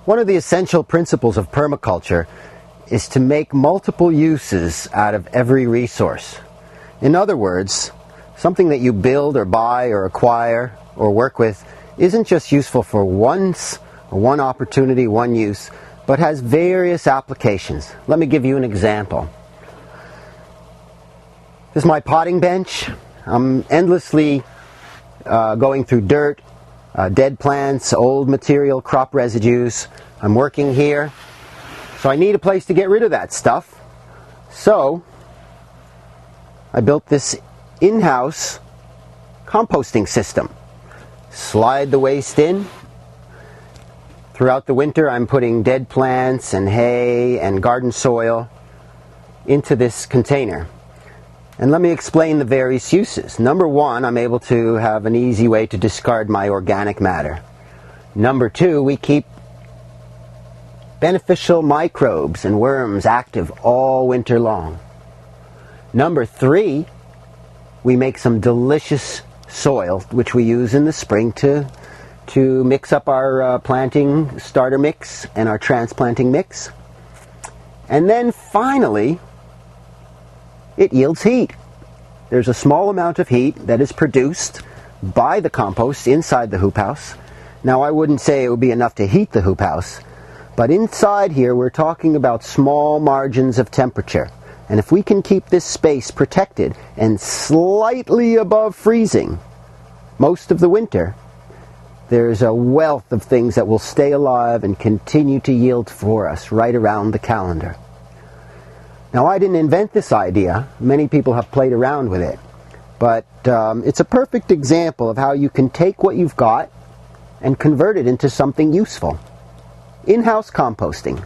One of the essential principles of permaculture is to make multiple uses out of every resource. In other words, something that you build or buy or acquire or work with isn't just useful for once, or one opportunity, one use, but has various applications. Let me give you an example. This is my potting bench. I'm endlessly going through dirt, dead plants, old material, crop residues. I'm working here, so I need a place to get rid of that stuff. So I built this in-house composting system. Slide the waste in. Throughout the winter, I'm putting dead plants and hay and garden soil into this container. And let me explain the various uses. Number one, I'm able to have an easy way to discard my organic matter. Number two, we keep beneficial microbes and worms active all winter long. Number three, we make some delicious soil, which we use in the spring to mix up our planting starter mix and our transplanting mix. And then finally, it yields heat. There's a small amount of heat that is produced by the compost inside the hoop house. Now, I wouldn't say it would be enough to heat the hoop house, but inside here we're talking about small margins of temperature. And if we can keep this space protected and slightly above freezing most of the winter, there's a wealth of things that will stay alive and continue to yield for us right around the calendar. Now, I didn't invent this idea. Many people have played around with it. But it's a perfect example of how you can take what you've got and convert it into something useful. In-house composting.